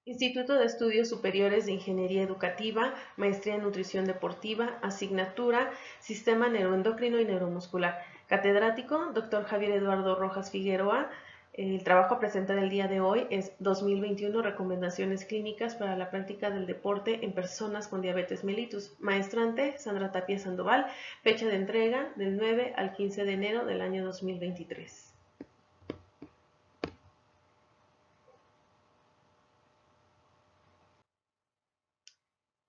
Instituto de Estudios Superiores de Ingeniería Educativa, Maestría en Nutrición Deportiva, Asignatura Sistema Neuroendocrino y Neuromuscular. Catedrático, Dr. Javier Eduardo Rojas Figueroa. El trabajo a presentar el día de hoy es 2021 Recomendaciones Clínicas para la Práctica del Deporte en Personas con Diabetes mellitus. Maestrante, Sandra Tapia Sandoval. Fecha de entrega del 9 al 15 de enero del año 2023.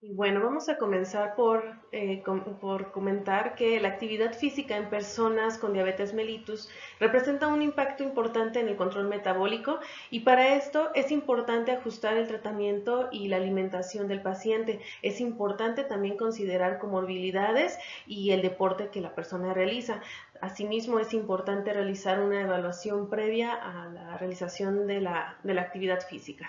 Y bueno, vamos a comenzar por comentar que la actividad física en personas con diabetes mellitus representa un impacto importante en el control metabólico y para esto es importante ajustar el tratamiento y la alimentación del paciente. Es importante también considerar comorbilidades y el deporte que la persona realiza. Asimismo, es importante realizar una evaluación previa a la realización de la actividad física.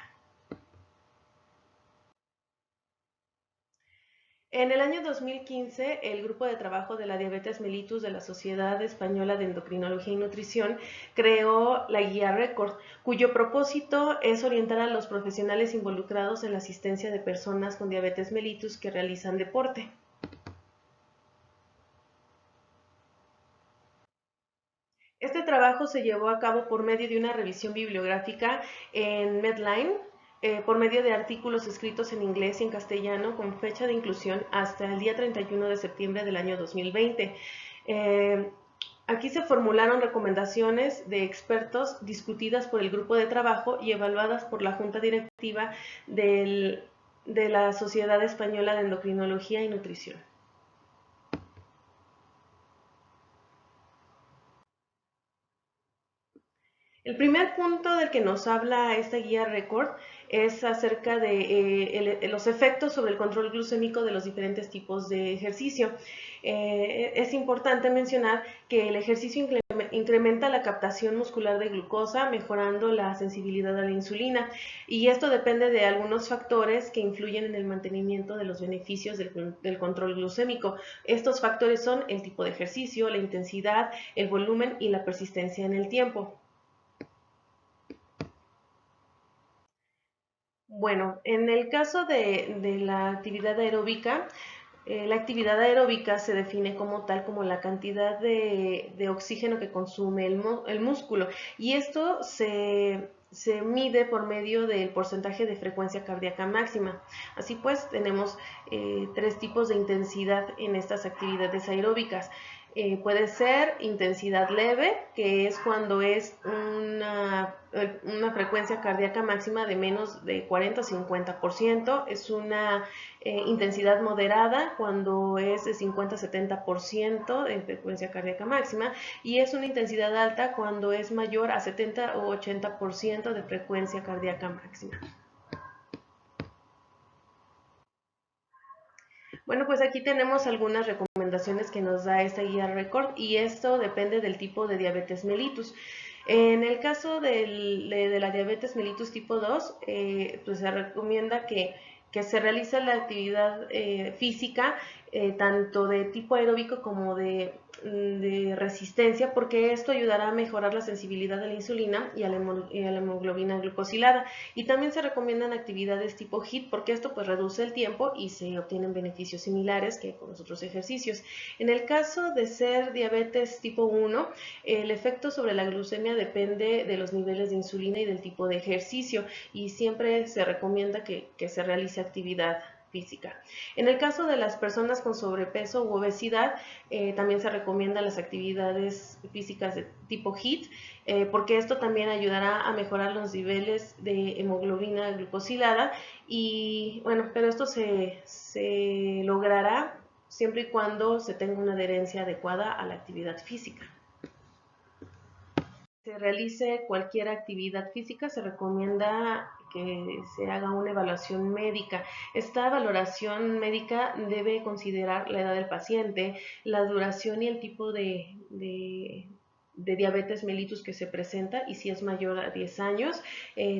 En el año 2015, el Grupo de Trabajo de la Diabetes mellitus de la Sociedad Española de Endocrinología y Nutrición creó la guía Record, cuyo propósito es orientar a los profesionales involucrados en la asistencia de personas con diabetes mellitus que realizan deporte. Este trabajo se llevó a cabo por medio de una revisión bibliográfica en Medline, por medio de artículos escritos en inglés y en castellano con fecha de inclusión hasta el día 31 de septiembre del año 2020. Eh, Aquí se formularon recomendaciones de expertos discutidas por el grupo de trabajo y evaluadas por la Junta Directiva de la Sociedad Española de Endocrinología y Nutrición. El primer punto del que nos habla esta guía Record es acerca de los efectos sobre el control glucémico de los diferentes tipos de ejercicio. Es importante mencionar que el ejercicio incrementa la captación muscular de glucosa, mejorando la sensibilidad a la insulina, y esto depende de algunos factores que influyen en el mantenimiento de los beneficios del control glucémico. Estos factores son el tipo de ejercicio, la intensidad, el volumen y la persistencia en el tiempo. Bueno, en el caso de la actividad aeróbica, la actividad aeróbica se define como tal como la cantidad de oxígeno que consume el músculo y esto se mide por medio del porcentaje de frecuencia cardíaca máxima. Así pues, tenemos tres tipos de intensidad en estas actividades aeróbicas. Puede ser intensidad leve, que es cuando es una frecuencia cardíaca máxima de menos de 40 o 50%. Es una intensidad moderada, cuando es de 50-70% de frecuencia cardíaca máxima. Y es una intensidad alta cuando es mayor a 70 o 80% de frecuencia cardíaca máxima. Bueno, pues aquí tenemos algunas recomendaciones que nos da esta guía Record y esto depende del tipo de diabetes mellitus. En el caso de la diabetes mellitus tipo 2, pues se recomienda que se realice la actividad física tanto de tipo aeróbico como de resistencia, porque esto ayudará a mejorar la sensibilidad a la insulina y a la hemoglobina glucosilada. Y también se recomiendan actividades tipo HIIT, porque esto pues reduce el tiempo y se obtienen beneficios similares que con los otros ejercicios. En el caso de ser diabetes tipo 1, el efecto sobre la glucemia depende de los niveles de insulina y del tipo de ejercicio, y siempre se recomienda que se realice actividad física. En el caso de las personas con sobrepeso u obesidad, también se recomiendan las actividades físicas de tipo HIIT, porque esto también ayudará a mejorar los niveles de hemoglobina glucosilada y bueno, pero esto se logrará siempre y cuando se tenga una adherencia adecuada a la actividad física. Se realice cualquier actividad física, se recomienda que se haga una evaluación médica. Esta valoración médica debe considerar la edad del paciente, la duración y el tipo de diabetes mellitus que se presenta y si es mayor a 10 años,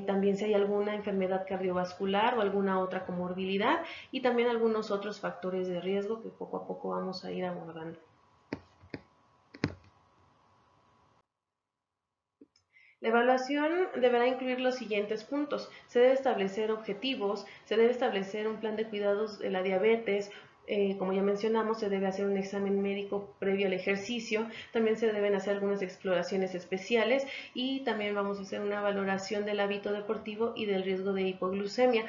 también si hay alguna enfermedad cardiovascular o alguna otra comorbilidad y también algunos otros factores de riesgo que poco a poco vamos a ir abordando. La evaluación deberá incluir los siguientes puntos. Se debe establecer objetivos, se debe establecer un plan de cuidados de la diabetes, como ya mencionamos, se debe hacer un examen médico previo al ejercicio, también se deben hacer algunas exploraciones especiales y también vamos a hacer una valoración del hábito deportivo y del riesgo de hipoglucemia.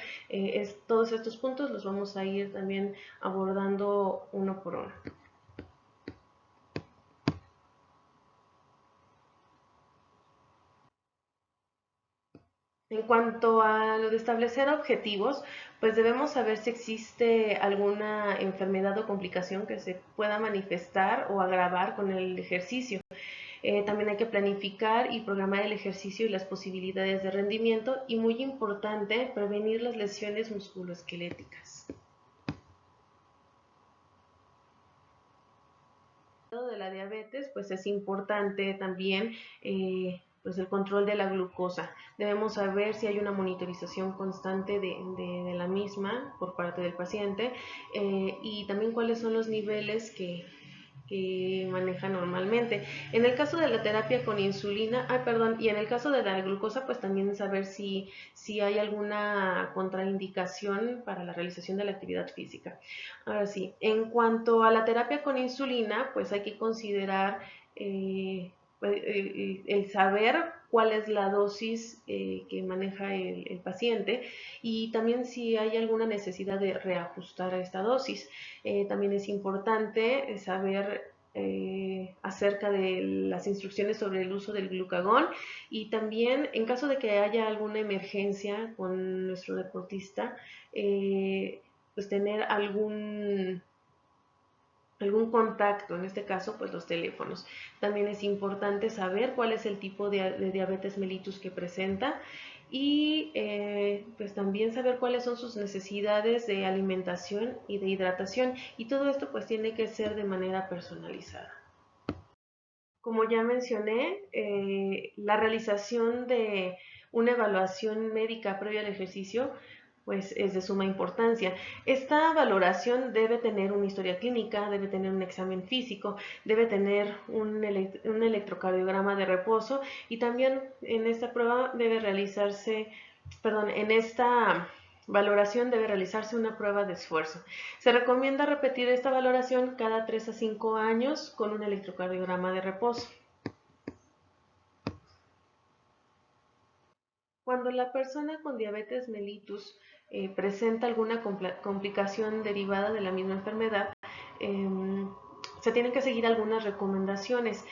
Todos estos puntos los vamos a ir también abordando uno por uno. En cuanto a lo de establecer objetivos, pues debemos saber si existe alguna enfermedad o complicación que se pueda manifestar o agravar con el ejercicio. También hay que planificar y programar el ejercicio y las posibilidades de rendimiento y, muy importante, prevenir las lesiones musculoesqueléticas. De la diabetes, pues es importante también pues el control de la glucosa. Debemos saber si hay una monitorización constante de la misma por parte del paciente y también cuáles son los niveles que maneja normalmente. En el caso de la terapia con insulina, y en el caso de la glucosa, pues también saber si hay alguna contraindicación para la realización de la actividad física. Ahora sí, en cuanto a la terapia con insulina, pues hay que considerar el saber cuál es la dosis que maneja el paciente y también si hay alguna necesidad de reajustar a esta dosis. También es importante saber acerca de las instrucciones sobre el uso del glucagón y también en caso de que haya alguna emergencia con nuestro deportista, pues tener algún contacto, en este caso pues los teléfonos. También es importante saber cuál es el tipo de diabetes mellitus que presenta y pues también saber cuáles son sus necesidades de alimentación y de hidratación y todo esto pues tiene que ser de manera personalizada. Como ya mencioné, la realización de una evaluación médica previa al ejercicio pues es de suma importancia. Esta valoración debe tener una historia clínica, debe tener un examen físico, debe tener un electrocardiograma de reposo y también en esta prueba debe realizarse, perdón, en esta valoración debe realizarse una prueba de esfuerzo. Se recomienda repetir esta valoración cada 3 a 5 años con un electrocardiograma de reposo. Cuando la persona con diabetes mellitus presenta alguna complicación derivada de la misma enfermedad, eh, se tienen que seguir algunas recomendaciones.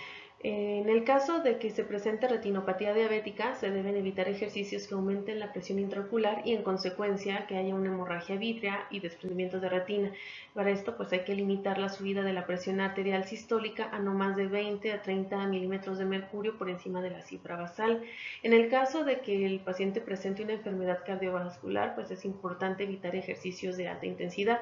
En el caso de que se presente retinopatía diabética, se deben evitar ejercicios que aumenten la presión intraocular y en consecuencia que haya una hemorragia vítrea y desprendimientos de retina. Para esto pues hay que limitar la subida de la presión arterial sistólica a no más de 20 a 30 milímetros de mercurio por encima de la cifra basal. En el caso de que el paciente presente una enfermedad cardiovascular, pues es importante evitar ejercicios de alta intensidad.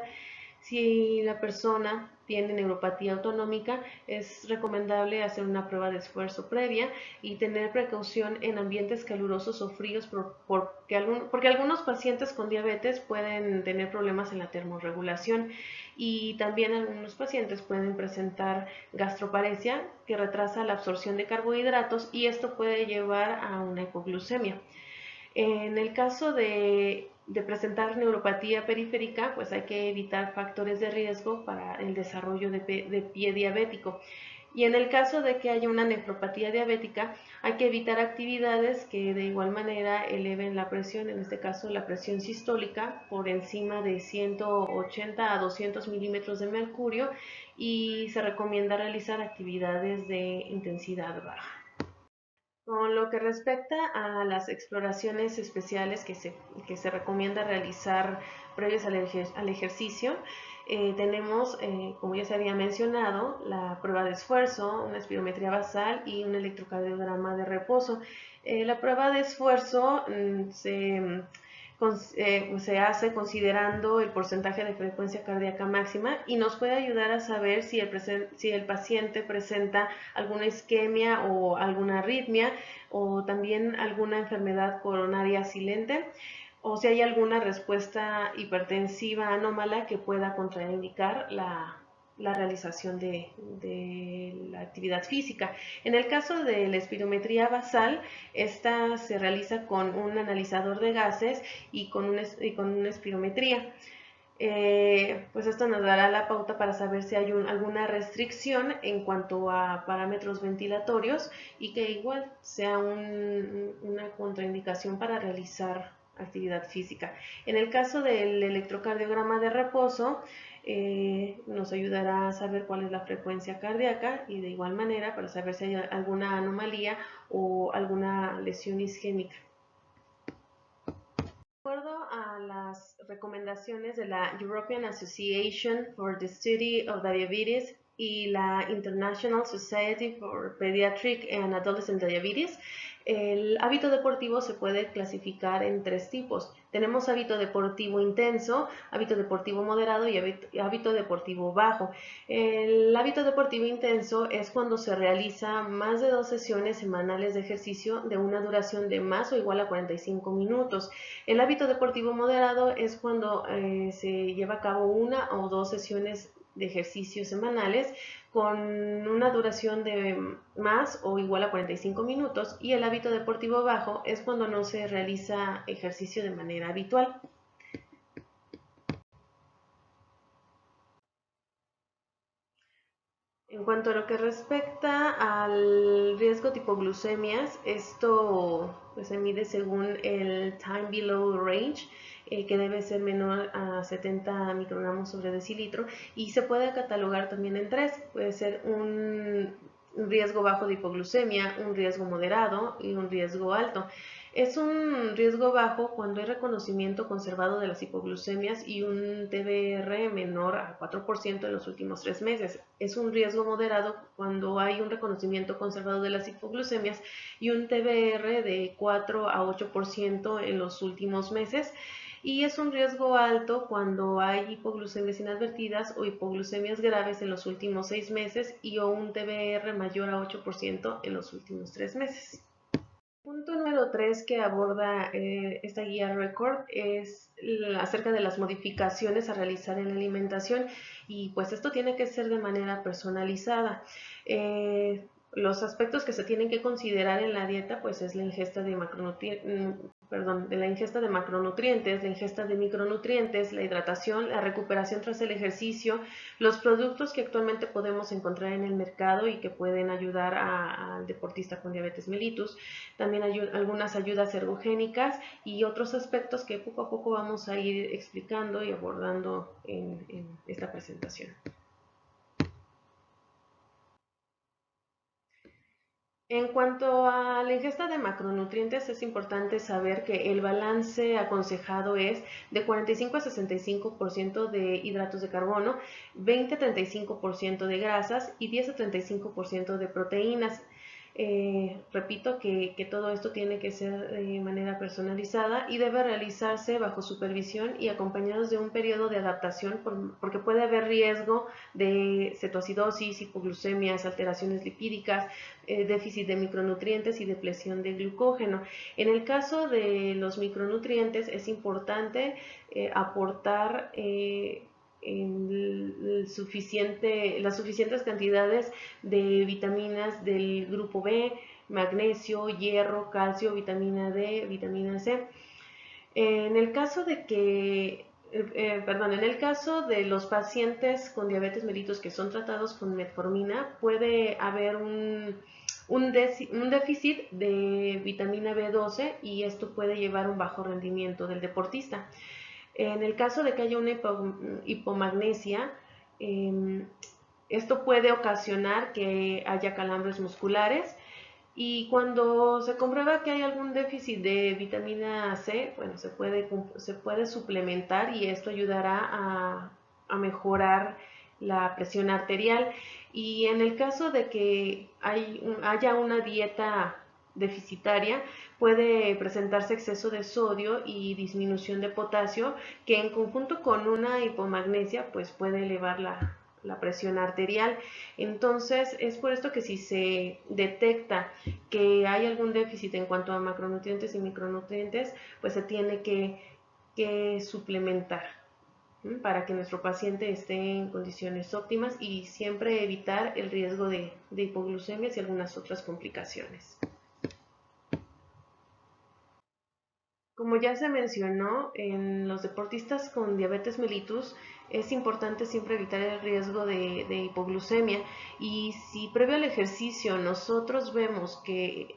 Si la persona tiene neuropatía autonómica, es recomendable hacer una prueba de esfuerzo previa y tener precaución en ambientes calurosos o fríos porque algunos pacientes con diabetes pueden tener problemas en la termorregulación y también algunos pacientes pueden presentar gastroparesia que retrasa la absorción de carbohidratos y esto puede llevar a una hipoglucemia. En el caso de presentar neuropatía periférica, pues hay que evitar factores de riesgo para el desarrollo de pie diabético. Y en el caso de que haya una nefropatía diabética, hay que evitar actividades que de igual manera eleven la presión, en este caso la presión sistólica, por encima de 180 a 200 milímetros de mercurio y se recomienda realizar actividades de intensidad baja. Con lo que respecta a las exploraciones especiales que se recomienda realizar previos al ejercicio, tenemos, como ya se había mencionado, la prueba de esfuerzo, una espirometría basal y un electrocardiograma de reposo. La prueba de esfuerzo se hace considerando el porcentaje de frecuencia cardíaca máxima y nos puede ayudar a saber si el paciente presenta alguna isquemia o alguna arritmia o también alguna enfermedad coronaria silente o si hay alguna respuesta hipertensiva anómala que pueda contraindicar la realización de la actividad física. En el caso de la espirometría basal, esta se realiza con un analizador de gases y con una espirometría. Pues esto nos dará la pauta para saber si hay alguna restricción en cuanto a parámetros ventilatorios y que igual sea una contraindicación para realizar actividad física. En el caso del electrocardiograma de reposo, nos ayudará a saber cuál es la frecuencia cardíaca y de igual manera para saber si hay alguna anomalía o alguna lesión isquémica. De acuerdo a las recomendaciones de la European Association for the Study of Diabetes y la International Society for Pediatric and Adolescent Diabetes, el hábito deportivo se puede clasificar en 3 tipos. Tenemos hábito deportivo intenso, hábito deportivo moderado y hábito deportivo bajo. El hábito deportivo intenso es cuando se realiza más de 2 sesiones semanales de ejercicio de una duración de más o igual a 45 minutos. El hábito deportivo moderado es cuando se lleva a cabo 1 o 2 sesiones de ejercicios semanales con una duración de más o igual a 45 minutos, y el hábito deportivo bajo es cuando no se realiza ejercicio de manera habitual. En cuanto a lo que respecta al riesgo tipo glucemias, esto pues, se mide según el time below range, que debe ser menor a 70 microgramos sobre decilitro, y se puede catalogar también en 3. Puede ser un riesgo bajo de hipoglucemia, un riesgo moderado y un riesgo alto. Es un riesgo bajo cuando hay reconocimiento conservado de las hipoglucemias y un TBR menor a 4% en los últimos 3 meses. Es un riesgo moderado cuando hay un reconocimiento conservado de las hipoglucemias y un TBR de 4 a 8% en los últimos meses. Y es un riesgo alto cuando hay hipoglucemias inadvertidas o hipoglucemias graves en los últimos 6 meses y o un TBR mayor a 8% en los últimos 3 meses. Punto número 3 que aborda esta guía Record es acerca de las modificaciones a realizar en la alimentación, y pues esto tiene que ser de manera personalizada. Los aspectos que se tienen que considerar en la dieta pues es la ingesta de la ingesta de macronutrientes, la ingesta de micronutrientes, la hidratación, la recuperación tras el ejercicio, los productos que actualmente podemos encontrar en el mercado y que pueden ayudar al deportista con diabetes mellitus. También hay algunas ayudas ergogénicas y otros aspectos que poco a poco vamos a ir explicando y abordando en esta presentación. En cuanto a la ingesta de macronutrientes, es importante saber que el balance aconsejado es de 45 a 65% de hidratos de carbono, 20 a 35% de grasas y 10 a 35% de proteínas. Repito que todo esto tiene que ser de manera personalizada y debe realizarse bajo supervisión y acompañados de un periodo de adaptación porque puede haber riesgo de cetoacidosis, hipoglucemias, alteraciones lipídicas, déficit de micronutrientes y depleción de glucógeno. En el caso de los micronutrientes es importante aportar las suficientes cantidades de vitaminas del grupo B, magnesio, hierro, calcio, vitamina D, vitamina C. En el caso de los pacientes con diabetes mellitus que son tratados con metformina, puede haber un déficit de vitamina B12 y esto puede llevar a un bajo rendimiento del deportista. En el caso de que haya una hipomagnesia, esto puede ocasionar que haya calambres musculares, y cuando se comprueba que hay algún déficit de vitamina C, bueno, se puede suplementar y esto ayudará a mejorar la presión arterial. Y en el caso de que haya una dieta deficitaria, puede presentarse exceso de sodio y disminución de potasio, que en conjunto con una hipomagnesia pues puede elevar la presión arterial. Entonces es por esto que si se detecta que hay algún déficit en cuanto a macronutrientes y micronutrientes, pues se tiene que suplementar. para que nuestro paciente esté en condiciones óptimas y siempre evitar el riesgo de hipoglucemias y algunas otras complicaciones. Como ya se mencionó, en los deportistas con diabetes mellitus es importante siempre evitar el riesgo de hipoglucemia, y si previo al ejercicio nosotros vemos que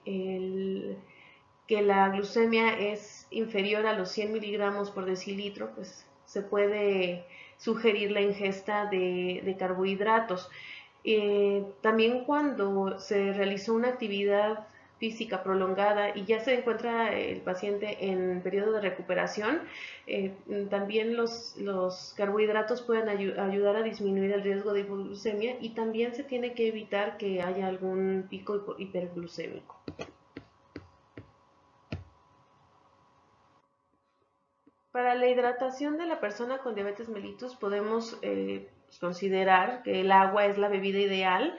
la glucemia es inferior a los 100 miligramos por decilitro, pues se puede sugerir la ingesta de carbohidratos. También cuando se realizó una actividad física prolongada y ya se encuentra el paciente en periodo de recuperación, también los carbohidratos pueden ayudar a disminuir el riesgo de hipoglucemia, y también se tiene que evitar que haya algún pico hiperglucémico. Para la hidratación de la persona con diabetes mellitus podemos considerar que el agua es la bebida ideal,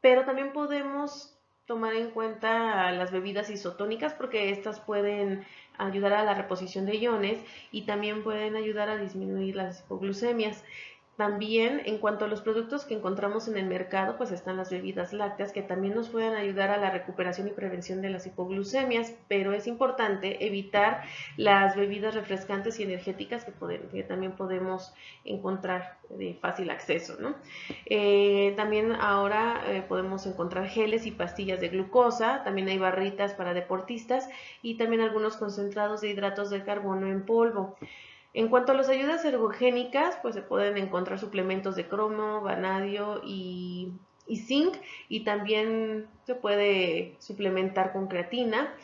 pero también podemos tomar en cuenta las bebidas isotónicas, porque estas pueden ayudar a la reposición de iones y también pueden ayudar a disminuir las hipoglucemias. También, en cuanto a los productos que encontramos en el mercado, pues están las bebidas lácteas, que también nos pueden ayudar a la recuperación y prevención de las hipoglucemias, pero es importante evitar las bebidas refrescantes y energéticas que también podemos encontrar de fácil acceso, ¿no? También ahora podemos encontrar geles y pastillas de glucosa, también hay barritas para deportistas y también algunos concentrados de hidratos de carbono en polvo. En cuanto a las ayudas ergogénicas, pues se pueden encontrar suplementos de cromo, vanadio y zinc, y también se puede suplementar con creatina.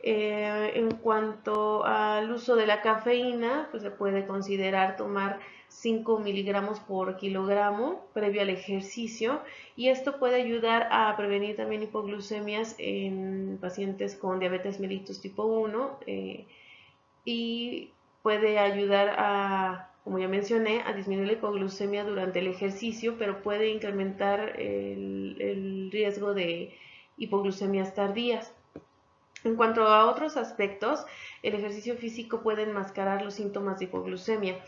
En cuanto al uso de la cafeína, pues se puede considerar tomar 5 miligramos por kilogramo previo al ejercicio, y esto puede ayudar a prevenir también hipoglucemias en pacientes con diabetes mellitus tipo 1, y puede ayudar a, como ya mencioné, a disminuir la hipoglucemia durante el ejercicio, pero puede incrementar el riesgo de hipoglucemias tardías. En cuanto a otros aspectos, el ejercicio físico puede enmascarar los síntomas de hipoglucemia.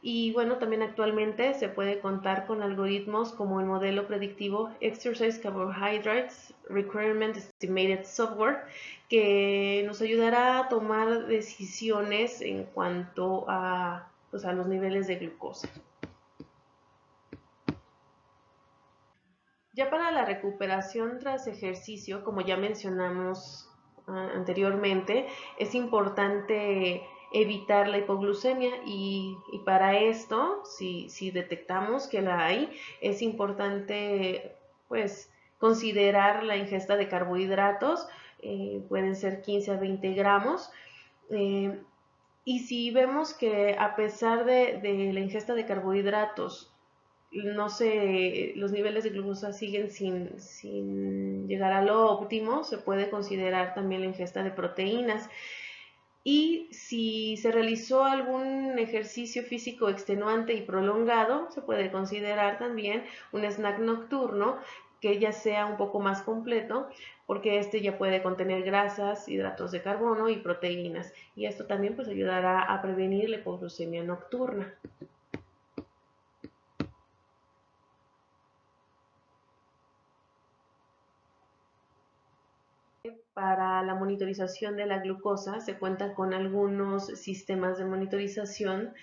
Y bueno, también actualmente se puede contar con algoritmos como el modelo predictivo Exercise Carbohydrates Requirement Estimated Software, que nos ayudará a tomar decisiones en cuanto a, pues, a los niveles de glucosa. Ya para la recuperación tras ejercicio, como ya mencionamos anteriormente, es importante evitar la hipoglucemia, y para esto, si detectamos que la hay, es importante pues considerar la ingesta de carbohidratos, pueden ser 15 a 20 gramos, eh, y si vemos que a pesar de la ingesta de carbohidratos, no sé, los niveles de glucosa siguen sin llegar a lo óptimo, se puede considerar también la ingesta de proteínas. Y si se realizó algún ejercicio físico extenuante y prolongado, se puede considerar también un snack nocturno que ya sea un poco más completo, porque este ya puede contener grasas, hidratos de carbono y proteínas. Y esto también pues ayudará a prevenir la hipoglucemia nocturna. Para la monitorización de la glucosa se cuentan con algunos sistemas de monitorización,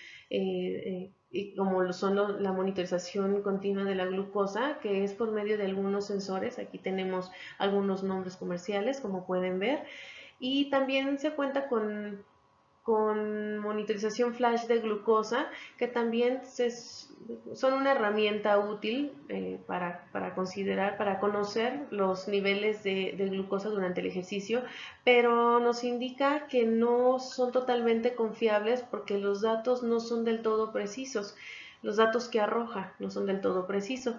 como lo son la monitorización continua de la glucosa, que es por medio de algunos sensores. Aquí tenemos algunos nombres comerciales, como pueden ver, y también se cuenta con monitorización flash de glucosa, que también son una herramienta útil para considerar, para conocer los niveles de glucosa durante el ejercicio, pero nos indica que no son totalmente confiables porque los datos no son del todo precisos. Los datos que arroja no son del todo precisos,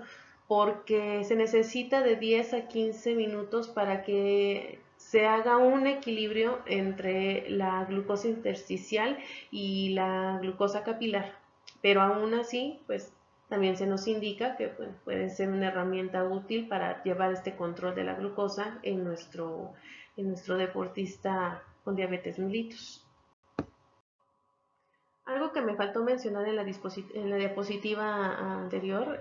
porque se necesita de 10 a 15 minutos para que se haga un equilibrio entre la glucosa intersticial y la glucosa capilar. Pero aún así, pues también se nos indica que puede ser una herramienta útil para llevar este control de la glucosa en nuestro deportista con diabetes mellitus. Algo que me faltó mencionar en la diapositiva anterior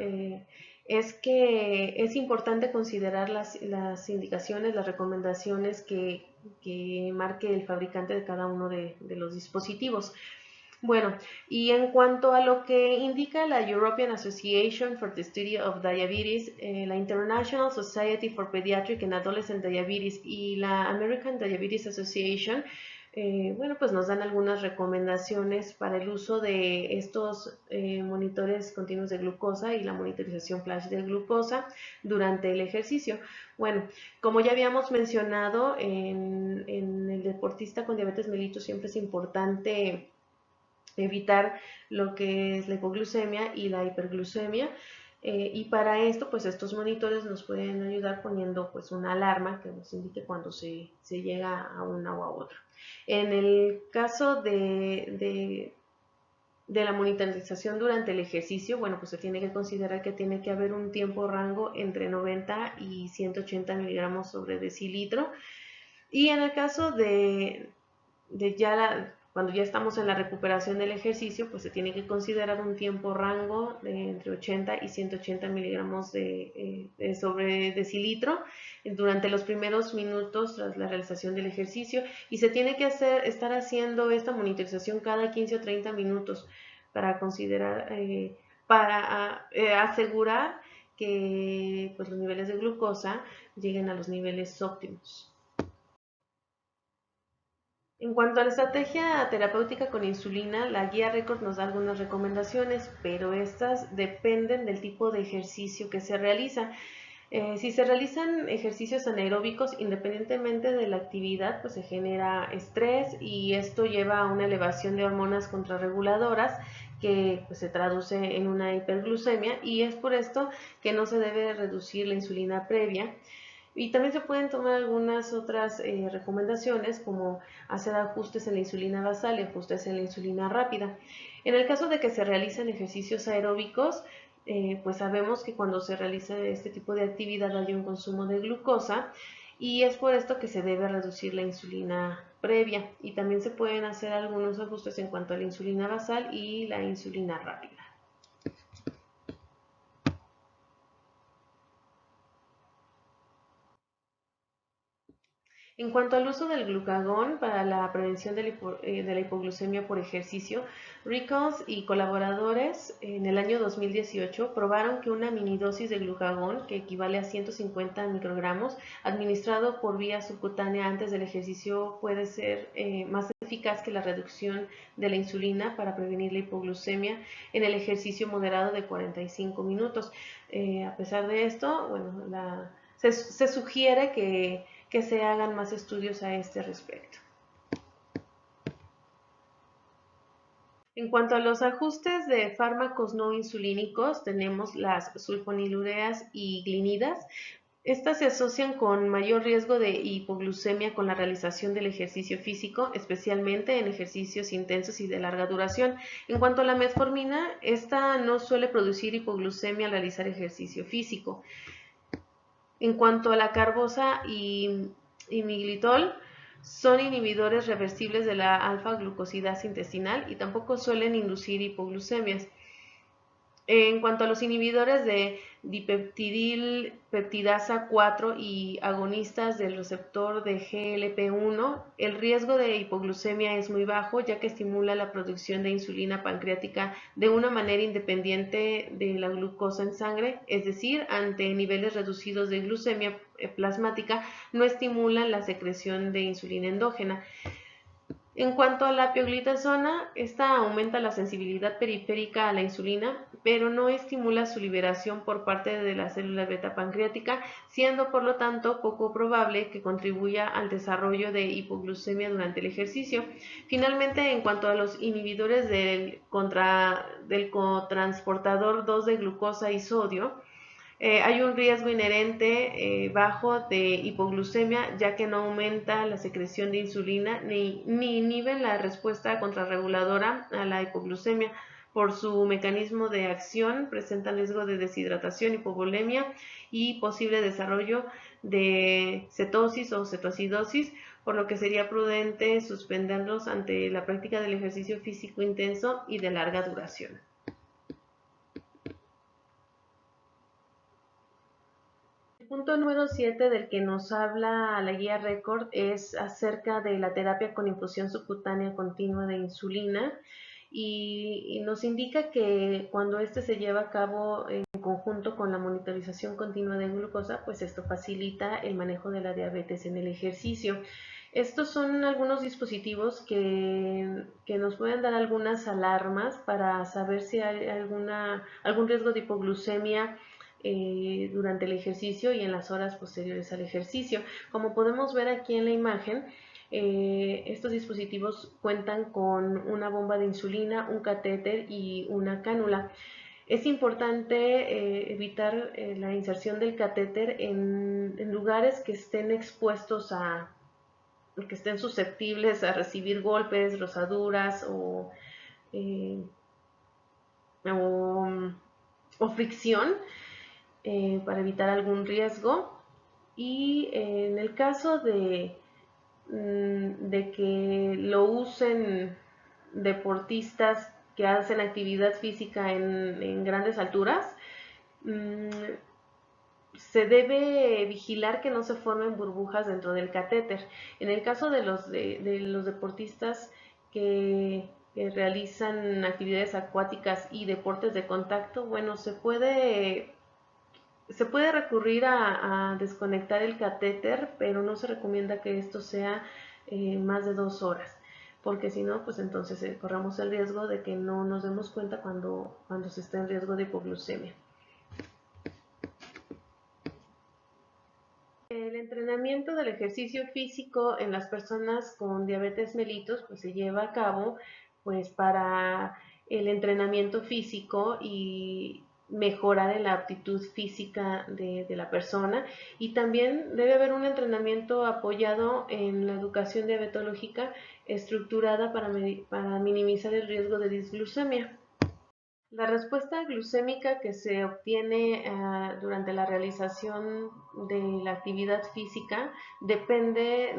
es que es importante considerar las indicaciones, las recomendaciones que marque el fabricante de cada uno de los dispositivos. Bueno, y en cuanto a lo que indica la European Association for the Study of Diabetes, la International Society for Pediatric and Adolescent Diabetes y la American Diabetes Association, bueno, pues nos dan algunas recomendaciones para el uso de estos monitores continuos de glucosa y la monitorización flash de glucosa durante el ejercicio. Bueno, como ya habíamos mencionado, en el deportista con diabetes mellitus siempre es importante evitar lo que es la hipoglucemia y la hiperglucemia. Y para esto, pues estos monitores nos pueden ayudar poniendo pues una alarma que nos indique cuando se llega a una o a otra. En el caso de la monitorización durante el ejercicio, bueno, pues se tiene que considerar que tiene que haber un tiempo rango entre 90 y 180 miligramos sobre decilitro. Y en el caso de cuando ya estamos en la recuperación del ejercicio, pues se tiene que considerar un tiempo rango de entre 80 y 180 miligramos sobre decilitro durante los primeros minutos tras la realización del ejercicio, y se tiene que estar haciendo esta monitorización cada 15 o 30 minutos para considerar, asegurar que pues, los niveles de glucosa lleguen a los niveles óptimos. En cuanto a la estrategia terapéutica con insulina, la guía Record nos da algunas recomendaciones, pero estas dependen del tipo de ejercicio que se realiza. Si se realizan ejercicios anaeróbicos, independientemente de la actividad, pues se genera estrés y esto lleva a una elevación de hormonas contrarreguladoras que pues, se traduce en una hiperglucemia, y es por esto que no se debe reducir la insulina previa. Y también se pueden tomar algunas otras recomendaciones, como hacer ajustes en la insulina basal y ajustes en la insulina rápida. En el caso de que se realicen ejercicios aeróbicos, pues sabemos que cuando se realiza este tipo de actividad hay un consumo de glucosa, y es por esto que se debe reducir la insulina previa, y también se pueden hacer algunos ajustes en cuanto a la insulina basal y la insulina rápida. En cuanto al uso del glucagón para la prevención de la hipoglucemia por ejercicio, Rickles y colaboradores en el año 2018 probaron que una minidosis de glucagón, que equivale a 150 microgramos, administrado por vía subcutánea antes del ejercicio, puede ser más eficaz que la reducción de la insulina para prevenir la hipoglucemia en el ejercicio moderado de 45 minutos. A pesar de esto, bueno, se sugiere que se hagan más estudios a este respecto. En cuanto a los ajustes de fármacos no insulínicos, tenemos las sulfonilureas y glinidas. Estas se asocian con mayor riesgo de hipoglucemia con la realización del ejercicio físico, especialmente en ejercicios intensos y de larga duración. En cuanto a la metformina, esta no suele producir hipoglucemia al realizar ejercicio físico. En cuanto a la carbosa y miglitol, son inhibidores reversibles de la alfa-glucosidasa intestinal y tampoco suelen inducir hipoglucemias. En cuanto a los inhibidores de dipeptidil peptidasa 4 y agonistas del receptor de GLP-1, el riesgo de hipoglucemia es muy bajo, ya que estimula la producción de insulina pancreática de una manera independiente de la glucosa en sangre, es decir, ante niveles reducidos de glucemia plasmática no estimulan la secreción de insulina endógena. En cuanto a la pioglitazona, esta aumenta la sensibilidad periférica a la insulina, pero no estimula su liberación por parte de la célula beta pancreática, siendo por lo tanto poco probable que contribuya al desarrollo de hipoglucemia durante el ejercicio. Finalmente, en cuanto a los inhibidores del cotransportador 2 de glucosa y sodio, hay un riesgo inherente bajo de hipoglucemia, ya que no aumenta la secreción de insulina ni inhiben la respuesta contrarreguladora a la hipoglucemia. Por su mecanismo de acción, presentan riesgo de deshidratación, hipovolemia y posible desarrollo de cetosis o cetoacidosis, por lo que sería prudente suspenderlos ante la práctica del ejercicio físico intenso y de larga duración. El punto número 7 del que nos habla la guía Record es acerca de la terapia con infusión subcutánea continua de insulina y nos indica que cuando este se lleva a cabo en conjunto con la monitorización continua de glucosa, pues esto facilita el manejo de la diabetes en el ejercicio. Estos son algunos dispositivos que nos pueden dar algunas alarmas para saber si hay algún riesgo de hipoglucemia durante el ejercicio y en las horas posteriores al ejercicio. Como podemos ver aquí en la imagen, estos dispositivos cuentan con una bomba de insulina, un catéter y una cánula. Es importante evitar la inserción del catéter en lugares que estén expuestos que estén susceptibles a recibir golpes, rozaduras eh, o, o fricción para evitar algún riesgo. Y en el caso de que lo usen deportistas que hacen actividad física en grandes alturas, se debe vigilar que no se formen burbujas dentro del catéter. En el caso de los deportistas que realizan actividades acuáticas y deportes de contacto, bueno, se puede recurrir a desconectar el catéter, pero no se recomienda que esto sea más de 2 horas, porque si no, pues entonces corremos el riesgo de que no nos demos cuenta cuando se está en riesgo de hipoglucemia. El entrenamiento del ejercicio físico en las personas con diabetes mellitus pues se lleva a cabo pues para el entrenamiento físico y mejorar en la aptitud física de la persona, y también debe haber un entrenamiento apoyado en la educación diabetológica estructurada para minimizar el riesgo de disglucemia. La respuesta glucémica que se obtiene durante la realización de la actividad física depende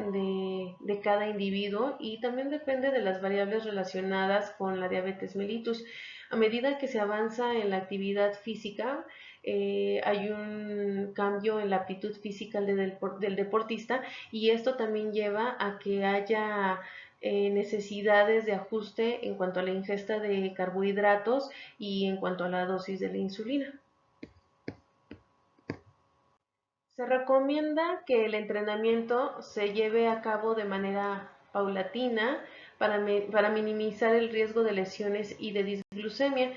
de cada individuo y también depende de las variables relacionadas con la diabetes mellitus. A medida que se avanza en la actividad física, hay un cambio en la aptitud física del deportista, y esto también lleva a que haya necesidades de ajuste en cuanto a la ingesta de carbohidratos y en cuanto a la dosis de la insulina. Se recomienda que el entrenamiento se lleve a cabo de manera paulatina para minimizar el riesgo de lesiones y de disglucemia,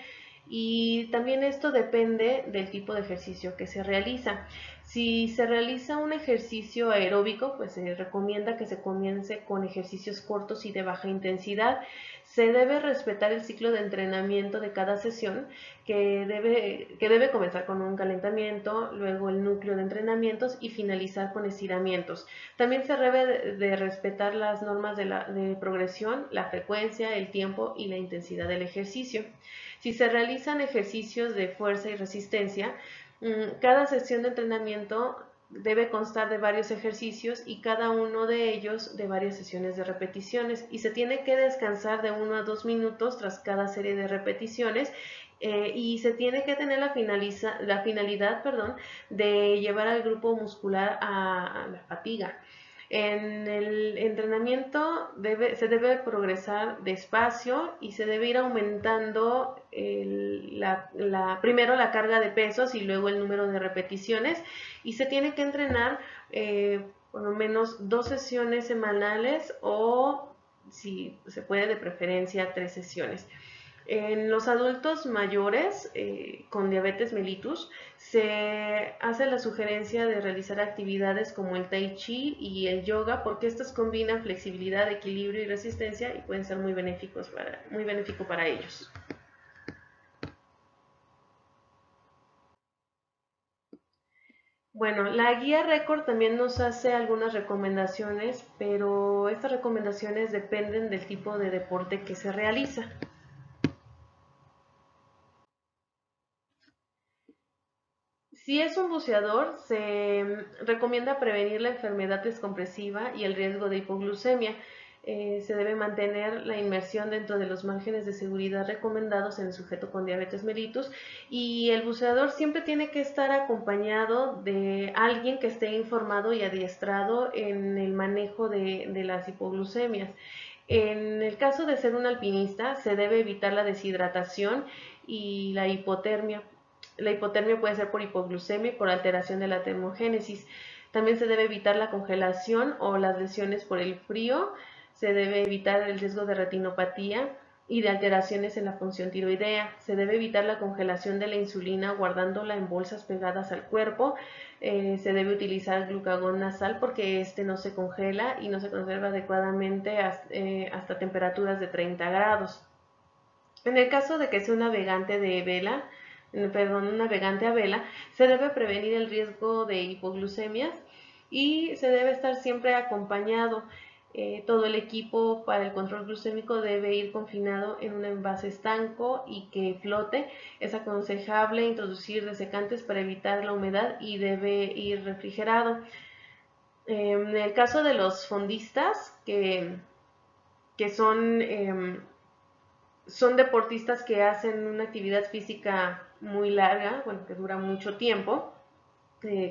y también esto depende del tipo de ejercicio que se realiza. Si se realiza un ejercicio aeróbico, pues se recomienda que se comience con ejercicios cortos y de baja intensidad. Se debe respetar el ciclo de entrenamiento de cada sesión, que debe comenzar con un calentamiento, luego el núcleo de entrenamientos y finalizar con estiramientos. También se debe de respetar las normas de progresión, la frecuencia, el tiempo y la intensidad del ejercicio. Si se realizan ejercicios de fuerza y resistencia, cada sesión de entrenamiento debe constar de varios ejercicios y cada uno de ellos de varias sesiones de repeticiones, y se tiene que descansar de 1 a 2 minutos tras cada serie de repeticiones, y se tiene que tener la finalidad de llevar al grupo muscular a la fatiga. En el entrenamiento se debe progresar despacio y se debe ir aumentando primero la carga de pesos y luego el número de repeticiones, y se tiene que entrenar por lo menos 2 sesiones semanales o, si se puede, de preferencia 3 sesiones. En los adultos mayores con diabetes mellitus se hace la sugerencia de realizar actividades como el tai chi y el yoga, porque estas combinan flexibilidad, equilibrio y resistencia y pueden ser muy benéfico para ellos. Bueno, la guía Record también nos hace algunas recomendaciones, pero estas recomendaciones dependen del tipo de deporte que se realiza. Si es un buceador, se recomienda prevenir la enfermedad descompresiva y el riesgo de hipoglucemia. Se debe mantener la inmersión dentro de los márgenes de seguridad recomendados en el sujeto con diabetes mellitus, y el buceador siempre tiene que estar acompañado de alguien que esté informado y adiestrado en el manejo de las hipoglucemias. En el caso de ser un alpinista, se debe evitar la deshidratación y la hipotermia. La hipotermia puede ser por hipoglucemia y por alteración de la termogénesis. También se debe evitar la congelación o las lesiones por el frío. Se debe evitar el riesgo de retinopatía y de alteraciones en la función tiroidea. Se debe evitar la congelación de la insulina guardándola en bolsas pegadas al cuerpo. Se debe utilizar glucagón nasal porque este no se congela y no se conserva adecuadamente hasta temperaturas de 30 grados. En el caso de que sea un navegante un navegante a vela, se debe prevenir el riesgo de hipoglucemias y se debe estar siempre acompañado. Todo el equipo para el control glucémico debe ir confinado en un envase estanco y que flote. Es aconsejable introducir desecantes para evitar la humedad y debe ir refrigerado. En el caso de los fondistas, que son deportistas que hacen una actividad física muy larga, bueno, que dura mucho tiempo,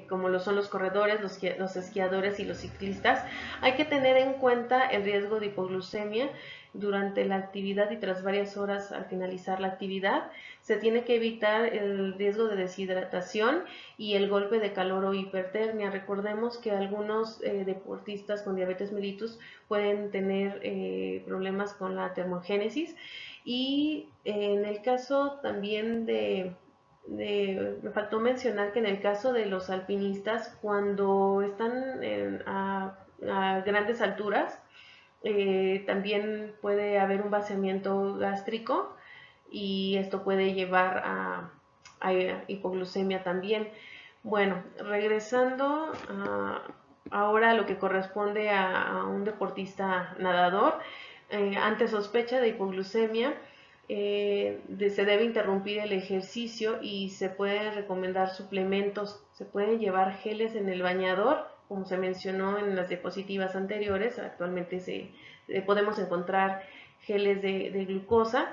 como lo son los corredores, los esquiadores y los ciclistas. Hay que tener en cuenta el riesgo de hipoglucemia durante la actividad y tras varias horas al finalizar la actividad. Se tiene que evitar el riesgo de deshidratación y el golpe de calor o hipertermia. Recordemos que algunos deportistas con diabetes mellitus pueden tener problemas con la termogénesis, y en el caso también me faltó mencionar que en el caso de los alpinistas, cuando están a grandes alturas, también puede haber un vaciamiento gástrico y esto puede llevar a hipoglucemia también. Bueno, regresando ahora a lo que corresponde a un deportista nadador, ante sospecha de hipoglucemia, se debe interrumpir el ejercicio y se pueden recomendar suplementos. Se pueden llevar geles en el bañador, como se mencionó en las diapositivas anteriores. Actualmente podemos encontrar geles de glucosa.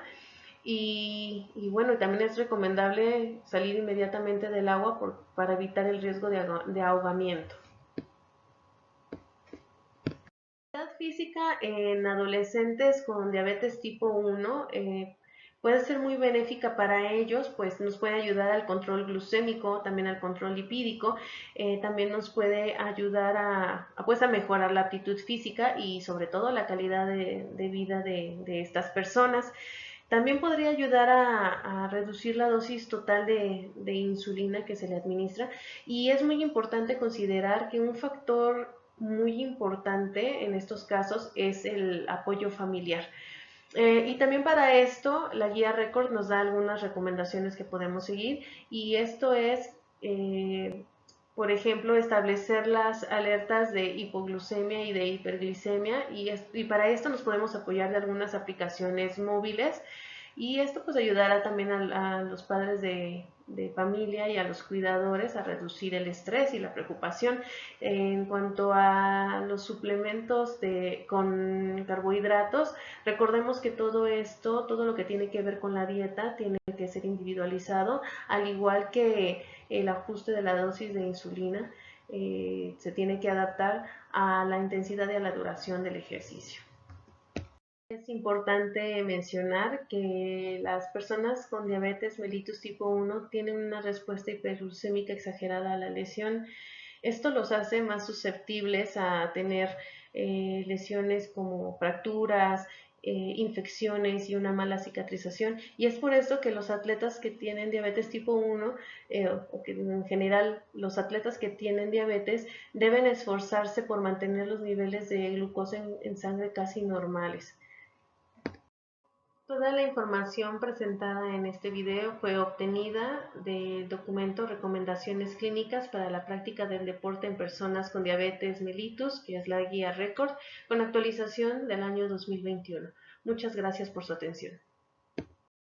Y bueno, también es recomendable salir inmediatamente del agua para evitar el riesgo de ahogamiento. La actividad física en adolescentes con diabetes tipo 1 puede ser muy benéfica para ellos, pues nos puede ayudar al control glucémico, también al control lipídico. También nos puede ayudar a mejorar la aptitud física y sobre todo la calidad de vida de estas personas. También podría ayudar a reducir la dosis total de insulina que se le administra, y es muy importante considerar que un factor muy importante en estos casos es el apoyo familiar. Y también para esto la guía Record nos da algunas recomendaciones que podemos seguir, y esto es, por ejemplo, establecer las alertas de hipoglucemia y de hiperglicemia, y para esto nos podemos apoyar de algunas aplicaciones móviles, y esto pues ayudará también a los padres de familia y a los cuidadores a reducir el estrés y la preocupación. En cuanto a los suplementos con carbohidratos, recordemos que todo esto, todo lo que tiene que ver con la dieta, tiene que ser individualizado, al igual que el ajuste de la dosis de insulina. Se tiene que adaptar a la intensidad y a la duración del ejercicio. Es importante mencionar que las personas con diabetes mellitus tipo 1 tienen una respuesta hiperglucémica exagerada a la lesión. Esto los hace más susceptibles a tener lesiones como fracturas, infecciones y una mala cicatrización. Y es por eso que los atletas que tienen diabetes tipo 1, o que en general los atletas que tienen diabetes, deben esforzarse por mantener los niveles de glucosa en sangre casi normales. Toda la información presentada en este video fue obtenida del documento Recomendaciones Clínicas para la práctica del deporte en personas con diabetes mellitus, que es la guía Record, con actualización del año 2021. Muchas gracias por su atención.